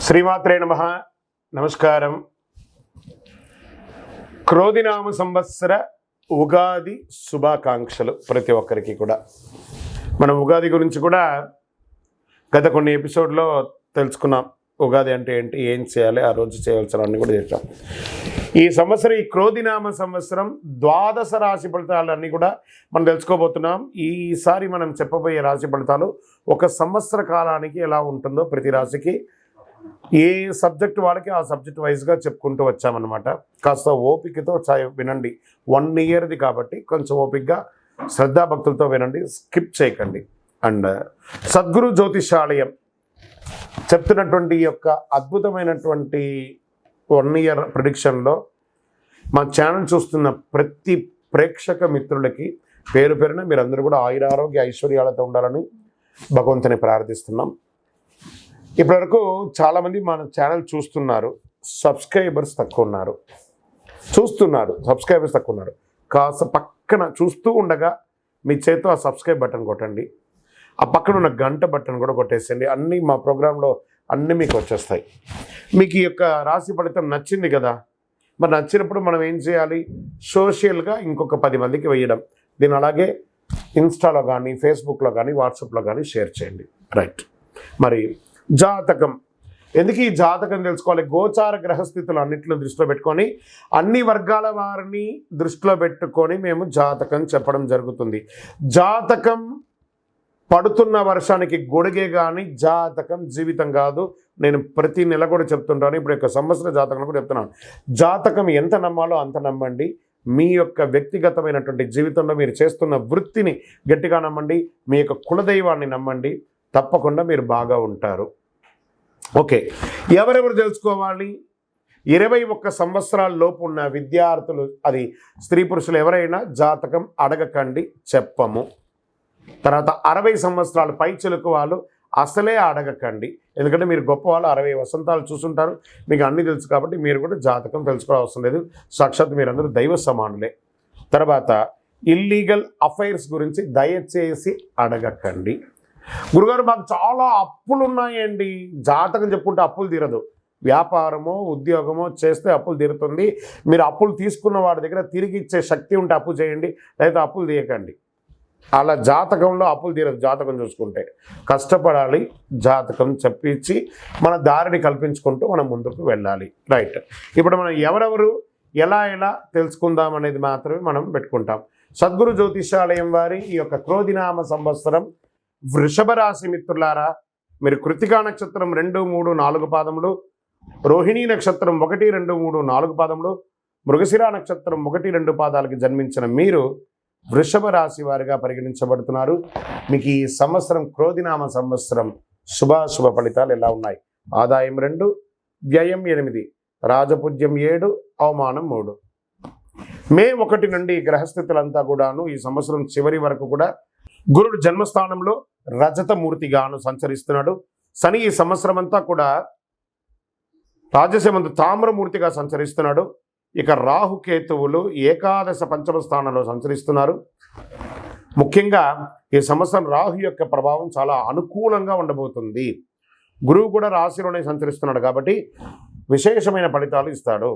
శ్రీమాత్రే నమః. నమస్కారం. క్రోధినామ సంవత్సర ఉగాది శుభాకాంక్షలు ప్రతి ఒక్కరికి కూడా. మనం ఉగాది గురించి కూడా గత కొన్ని ఎపిసోడ్లో తెలుసుకున్నాం. ఉగాది అంటే ఏంటి, ఏం చేయాలి, ఆ రోజు చేయవలసినవన్నీ కూడా చేసాం. ఈ సంవత్సరం, ఈ క్రోధినామ సంవత్సరం ద్వాదశ రాశి ఫలితాలన్నీ కూడా మనం తెలుసుకోబోతున్నాం. ఈసారి మనం చెప్పబోయే రాశి ఫలితాలు ఒక సంవత్సర కాలానికి ఎలా ఉంటుందో ప్రతి రాశికి ఏ సబ్జెక్ట్ వాళ్ళకి ఆ సబ్జెక్ట్ వైజ్గా చెప్పుకుంటూ వచ్చామన్నమాట. కాస్త ఓపికతో వినండి. 1 ఇయర్ది కాబట్టి కొంచెం ఓపికగా శ్రద్ధాభక్తులతో వినండి, స్కిప్ చేయకండి. అండ్ సద్గురు జ్యోతిషాలయం చెప్తున్నటువంటి యొక్క అద్భుతమైనటువంటి 1 ఇయర్ ప్రిడిక్షన్లో మా ఛానల్ చూస్తున్న ప్రతి ప్రేక్షక మిత్రులకి పేరు పేరున మీరందరూ కూడా ఆయురారోగ్య ఐశ్వర్యాలతో ఉండాలని భగవంతుని ప్రార్థిస్తున్నాం. ఇప్పటివరకు చాలామంది మన ఛానల్ చూస్తున్నారు, సబ్స్క్రైబర్స్ తక్కువ ఉన్నారు. సబ్స్క్రైబర్స్ తక్కువ ఉన్నారు. కాస్త పక్కన చూస్తూ ఉండగా మీ చేతితో ఆ సబ్స్క్రైబ్ బటన్ కొట్టండి. ఆ పక్కన ఉన్న గంట బటన్ కూడా కొట్టేసేయండి. అన్నీ మా ప్రోగ్రాంలో అన్నీ మీకు వచ్చేస్తాయి. మీకు ఈ యొక్క రాశి ఫలితం నచ్చింది కదా, మరి నచ్చినప్పుడు మనం ఏం చేయాలి? సోషల్గా ఇంకొక 10 మందికి వేయడం. దీన్ని అలాగే ఇన్స్టాలో కానీ, ఫేస్బుక్లో కానీ, వాట్సాప్లో కానీ షేర్ చేయండి. రైట్. మరి జాతకం ఎందుకు, ఈ జాతకం తెలుసుకోవాలి? గోచార గ్రహస్థితులు అన్నింటిలో దృష్టిలో పెట్టుకొని, అన్ని వర్గాల వారిని దృష్టిలో పెట్టుకొని మేము జాతకం చెప్పడం జరుగుతుంది. జాతకం పడుతున్న వర్షానికి గొడుగే కానీ జాతకం జీవితం కాదు. నేను ప్రతి నెల కూడా చెప్తుంటాను. ఇప్పుడు యొక్క సంవత్సర జాతకం కూడా చెప్తున్నాను. జాతకం ఎంత నమ్మాలో అంత నమ్మండి. మీ యొక్క వ్యక్తిగతమైనటువంటి జీవితంలో మీరు చేస్తున్న వృత్తిని గట్టిగా నమ్మండి. మీ యొక్క కులదైవాన్ని నమ్మండి. తప్పకుండా మీరు బాగా ఉంటారు. ఓకే, ఎవరెవరు తెలుసుకోవాలి? 21 సంవత్సరాల లోపు ఉన్న విద్యార్థులు, అది స్త్రీ పురుషులు ఎవరైనా జాతకం అడగకండి, చెప్పము. తర్వాత 60 సంవత్సరాల పైచిలకు వాళ్ళు అసలే అడగకండి. ఎందుకంటే మీరు గొప్ప వాళ్ళు, 60 వసంతాలు చూసుంటారు, మీకు అన్నీ తెలుసు కాబట్టి మీరు కూడా జాతకం తెలుసుకోవాల్సిన అవసరం లేదు. సాక్షాత్ మీరందరూ దైవ సమానులే. తర్వాత ఇల్లీగల్ అఫైర్స్ గురించి దయచేసి అడగకండి. గురుగారు మాకు చాలా అప్పులు ఉన్నాయండి. జాతకం చెప్పుకుంటే అప్పులు తీరదు. వ్యాపారమో ఉద్యోగమో చేస్తే అప్పులు తీరుతుంది. మీరు అప్పులు తీసుకున్న వాడి దగ్గర తిరిగి ఇచ్చే శక్తి ఉంటే అప్పు చేయండి, లేదా అప్పులు తీయకండి. అలా జాతకంలో అప్పులు తీరదు. జాతకం చూసుకుంటే కష్టపడాలి. జాతకం చెప్పించి మన దారిని కల్పించుకుంటూ మనం ముందుకు వెళ్ళాలి. రైట్. ఇప్పుడు మనం ఎవరెవరు ఎలా తెలుసుకుందాం అనేది మాత్రమే మనం పెట్టుకుంటాం. సద్గురు జ్యోతిషాలయం వారి ఈ యొక్క క్రోధినామ సంవత్సరం వృషభ రాశి మిత్రులారా, మీరు కృతికా నక్షత్రం 2, 3, 4 పాదములు, రోహిణీ నక్షత్రం 1, 2, 3, 4 పాదములు, మృగశిర నక్షత్రం 1, 2 పాదాలకి జన్మించిన మీరు వృషభ రాశి వారిగా పరిగణించబడుతున్నారు. మీకు ఈ సంవత్సరం క్రోధినామ సంవత్సరం శుభాశుభ ఫలితాలు ఎలా ఉన్నాయి? ఆదాయం 2, వ్యయం 8, రాజపూజ్యం 7, అవమానం 3. మే 1 నుండి గ్రహస్థితులంతా కూడాను ఈ సంవత్సరం చివరి వరకు కూడా గురుడు జన్మస్థానంలో రజతమూర్తిగాను సంచరిస్తున్నాడు. శని ఈ సంవత్సరం అంతా కూడా రాజసమందు తామ్రమూర్తిగా సంచరిస్తున్నాడు. ఇక రాహుకేతువులు ఏకాదశ పంచమ స్థానంలో సంచరిస్తున్నారు. ముఖ్యంగా ఈ సంవత్సరం రాహు యొక్క ప్రభావం చాలా అనుకూలంగా ఉండబోతుంది. గురువు కూడా రాశిలోనే సంచరిస్తున్నాడు కాబట్టి విశేషమైన ఫలితాలు ఇస్తాడు.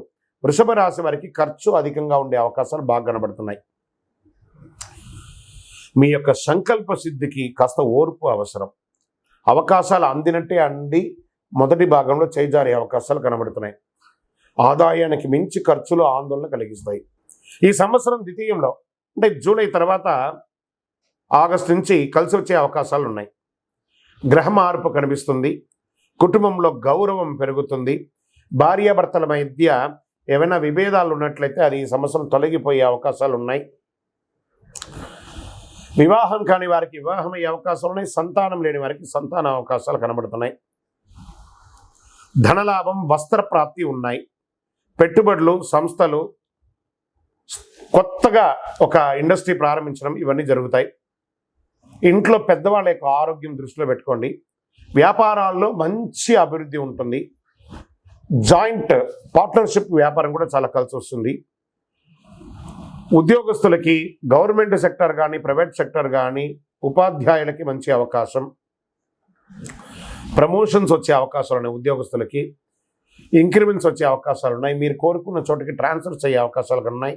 వృషభ రాశి వారికి ఖర్చు అధికంగా ఉండే అవకాశాలు బాగా కనబడుతున్నాయి. మీ యొక్క సంకల్ప సిద్ధికి కాస్త ఓర్పు అవసరం. అవకాశాలు అందినట్టే అంది మొదటి భాగంలో చేజారే అవకాశాలు కనబడుతున్నాయి. ఆదాయానికి మించి ఖర్చులు ఆందోళన కలిగిస్తాయి. ఈ సంవత్సరం ద్వితీయంలో అంటే జూలై తర్వాత ఆగస్టు నుంచి కలిసి వచ్చే అవకాశాలు ఉన్నాయి. గ్రహ మార్పు కనిపిస్తుంది. కుటుంబంలో గౌరవం పెరుగుతుంది. భార్యాభర్తల మధ్య ఏమైనా విభేదాలు ఉన్నట్లయితే అది ఈ సంవత్సరం తొలగిపోయే అవకాశాలు ఉన్నాయి. వివాహం కాని వారికి వివాహం అయ్యే అవకాశాలు ఉన్నాయి. సంతానం లేని వారికి సంతాన అవకాశాలు కనబడుతున్నాయి. ధనలాభం, వస్త్ర ప్రాప్తి ఉన్నాయి. పెట్టుబడులు, సంస్థలు, కొత్తగా ఒక ఇండస్ట్రీ ప్రారంభించడం ఇవన్నీ జరుగుతాయి. ఇంట్లో పెద్దవాళ్ళ యొక్క ఆరోగ్యం దృష్టిలో పెట్టుకోండి. వ్యాపారాల్లో మంచి అభివృద్ధి ఉంటుంది. జాయింట్ పార్ట్నర్షిప్ వ్యాపారం కూడా చాలా కలిసి వస్తుంది. ఉద్యోగస్తులకి గవర్నమెంట్ సెక్టర్ కానీ, ప్రైవేట్ సెక్టర్ కానీ, ఉపాధ్యాయులకి మంచి అవకాశం. ప్రమోషన్స్ వచ్చే అవకాశాలు ఉన్నాయి ఉద్యోగస్తులకి, ఇంక్రిమెంట్స్ వచ్చే అవకాశాలు ఉన్నాయి, మీరు కోరుకున్న చోటికి ట్రాన్స్ఫర్స్ అయ్యే అవకాశాలు ఉన్నాయి.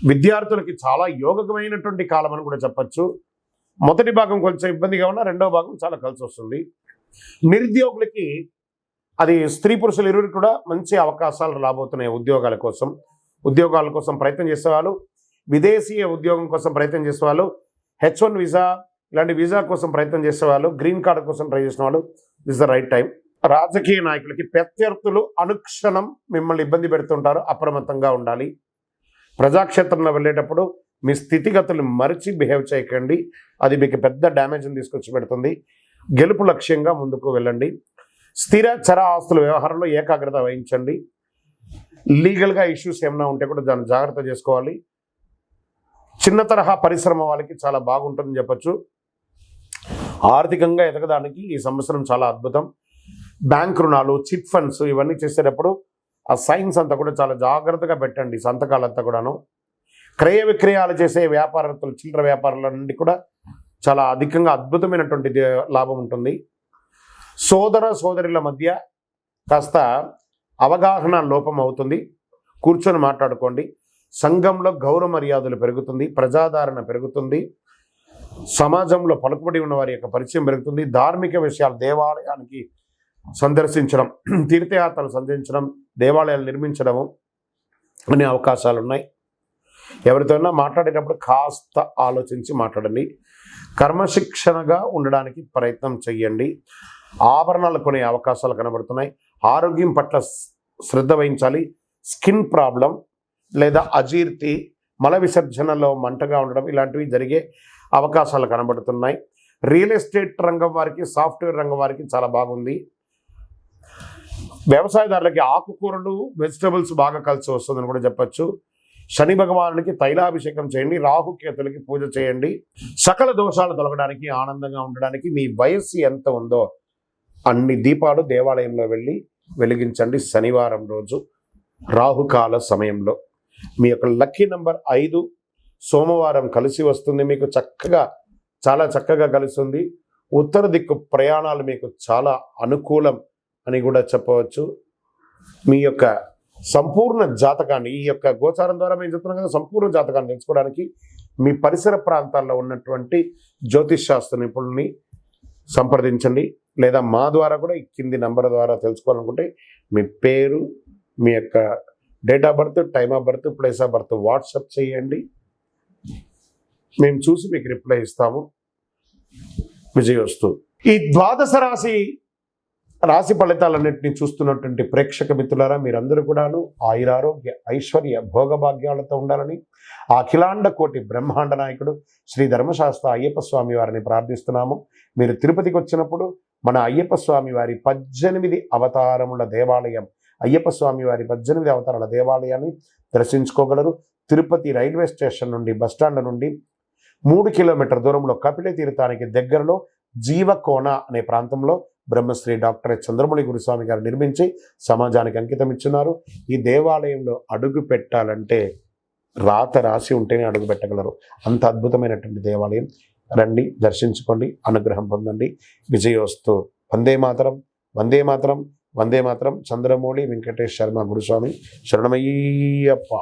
విద్యార్థులకి చాలా యోగకమైనటువంటి కాలం అని కూడా చెప్పచ్చు. మొదటి భాగం కొంచెం ఇబ్బందిగా ఉన్నా రెండవ భాగం చాలా కలిసి వస్తుంది. నిరుద్యోగులకి అది స్త్రీ పురుషులు ఇరువురికి కూడా మంచి అవకాశాలు రాబోతున్నాయి. ఉద్యోగాల కోసం ప్రయత్నం చేసేవాళ్ళు, విదేశీయ ఉద్యోగం కోసం ప్రయత్నం చేసేవాళ్ళు, H1 వీసా ఇలాంటి వీసా కోసం ప్రయత్నం చేసేవాళ్ళు, గ్రీన్ కార్డు కోసం ట్రై చేసిన వాళ్ళు, దిస్ ద రైట్ టైం. రాజకీయ నాయకులకి ప్రత్యర్థులు అనుక్షణం మిమ్మల్ని ఇబ్బంది పెడుతుంటారు, అప్రమత్తంగా ఉండాలి. ప్రజాక్షేత్రంలో వెళ్ళేటప్పుడు మీ స్థితిగతులు మరిచి బిహేవ్ చేయకండి, అది మీకు పెద్ద డ్యామేజ్ని తీసుకొచ్చి పెడుతుంది. గెలుపు లక్ష్యంగా ముందుకు వెళ్ళండి. స్థిర చర ఆస్తుల వ్యవహారంలో ఏకాగ్రత వహించండి. లీగల్గా ఇష్యూస్ ఏమైనా ఉంటే కూడా దాన్ని జాగ్రత్త చేసుకోవాలి. చిన్న తరహా పరిశ్రమ వాళ్ళకి చాలా బాగుంటుందని చెప్పచ్చు. ఆర్థికంగా ఎదగడానికి ఈ సంవత్సరం చాలా అద్భుతం. బ్యాంక్ రుణాలు, చిట్ ఫండ్స్ ఇవన్నీ చేసేటప్పుడు ఆ సైన్స్ అంతా కూడా చాలా జాగ్రత్తగా పెట్టండి, సంతకాలంతా కూడాను. క్రయ విక్రయాలు చేసే వ్యాపారస్తులు, చిల్లర వ్యాపారుల నుండి కూడా చాలా అధికంగా అద్భుతమైనటువంటి లాభం ఉంటుంది. సోదర సోదరుల మధ్య కాస్త అవగాహన లోపం అవుతుంది, కూర్చొని మాట్లాడుకోండి. సంఘంలో గౌరవ మర్యాదలు పెరుగుతుంది, ప్రజాదరణ పెరుగుతుంది, సమాజంలో పలుకుబడి ఉన్న వారి యొక్క పరిచయం పెరుగుతుంది. ధార్మిక విషయాలు, దేవాలయానికి సందర్శించడం, తీర్థయాత్రలు సందర్శించడం, దేవాలయాలు నిర్మించడము అనే అవకాశాలు ఉన్నాయి. ఎవరితోనైనా మాట్లాడేటప్పుడు కాస్త ఆలోచించి మాట్లాడండి. కర్మశిక్షణగా ఉండడానికి ప్రయత్నం చేయండి. ఆభరణాలు కొనే అవకాశాలు కనబడుతున్నాయి. ఆరోగ్యం పట్ల శ్రద్ధ వహించాలి. స్కిన్ ప్రాబ్లం లేదా అజీర్తి, మల విసర్జనలో మంటగా ఉండడం ఇలాంటివి జరిగే అవకాశాలు కనబడుతున్నాయి. రియల్ ఎస్టేట్ రంగం వారికి, సాఫ్ట్వేర్ రంగం వారికి చాలా బాగుంది. వ్యవసాయదారులకి ఆకుకూరలు, వెజిటబుల్స్ బాగా కలిసి వస్తుందని కూడా చెప్పచ్చు. శని భగవానునికి తైలాభిషేకం చేయండి. రాహుకేతులకి పూజ చేయండి. సకల దోషాలు తొలగడానికి, ఆనందంగా ఉండడానికి మీ వయస్సు ఎంత ఉందో అన్ని దీపాలు దేవాలయంలో వెళ్ళి వెలిగించండి. శనివారం రోజు రాహుకాల సమయంలో మీ యొక్క లక్కీ నెంబర్ 5. సోమవారం కలిసి వస్తుంది, మీకు చాలా చక్కగా కలుస్తుంది. ఉత్తర దిక్కు ప్రయాణాలు మీకు చాలా అనుకూలం అని కూడా చెప్పవచ్చు. మీ యొక్క సంపూర్ణ జాతకాన్ని, ఈ యొక్క గోచారం ద్వారా మేము చెప్తున్నాం కదా, సంపూర్ణ జాతకాన్ని తెలుసుకోవడానికి మీ పరిసర ప్రాంతాల్లో ఉన్నటువంటి జ్యోతిష్ శాస్త్ర నిపుణుల్ని సంప్రదించండి. లేదా మా ద్వారా కూడా ఈ కింది నంబర్ ద్వారా తెలుసుకోవాలనుకుంటే మీ పేరు, మీ యొక్క date of birth, time of birth, place of birth WhatsApp చేయండి. మేము చూసి మీకు రిప్లై ఇస్తాము. విజయోస్తు. ఈ ద్వాదశ రాశి ఫలితాలన్నింటినీ చూస్తున్నటువంటి ప్రేక్షక మిత్రులారా, మీరందరూ కూడాను ఆయురారోగ్య ఐశ్వర్య భోగభాగ్యాలతో ఉండాలని ఆ అఖిలాండ కోటి బ్రహ్మాండ నాయకుడు శ్రీ ధర్మశాస్త్ర అయ్యప్ప స్వామి వారిని ప్రార్థిస్తున్నాము. మీరు తిరుపతికి వచ్చినప్పుడు మన అయ్యప్ప స్వామి వారి 18 అవతారముల దేవాలయం, అయ్యప్ప స్వామి వారి 18 అవతారాల దేవాలయాన్ని దర్శించుకోగలరు. తిరుపతి రైల్వే స్టేషన్ నుండి, బస్టాండ్ నుండి 3 కిలోమీటర్ దూరంలో కపిల తీర్థానికి దగ్గరలో జీవకోన అనే ప్రాంతంలో బ్రహ్మశ్రీ డాక్టర్ చంద్రమౌళి గురుస్వామి గారు నిర్మించి సమాజానికి అంకితం ఇచ్చున్నారు. ఈ దేవాలయంలో అడుగు పెట్టాలంటే రాత రాసి ఉంటేనే అడుగు పెట్టగలరు. అంత అద్భుతమైనటువంటి దేవాలయం. రండి, దర్శించుకోండి, అనుగ్రహం పొందండి. విజయోస్తు. వందే మాతరం, వందే మాతరం, వందే మాతరం. చంద్రమౌళి వెంకటేష్ శర్మ గురుస్వామి. శరణమయ్యప్ప.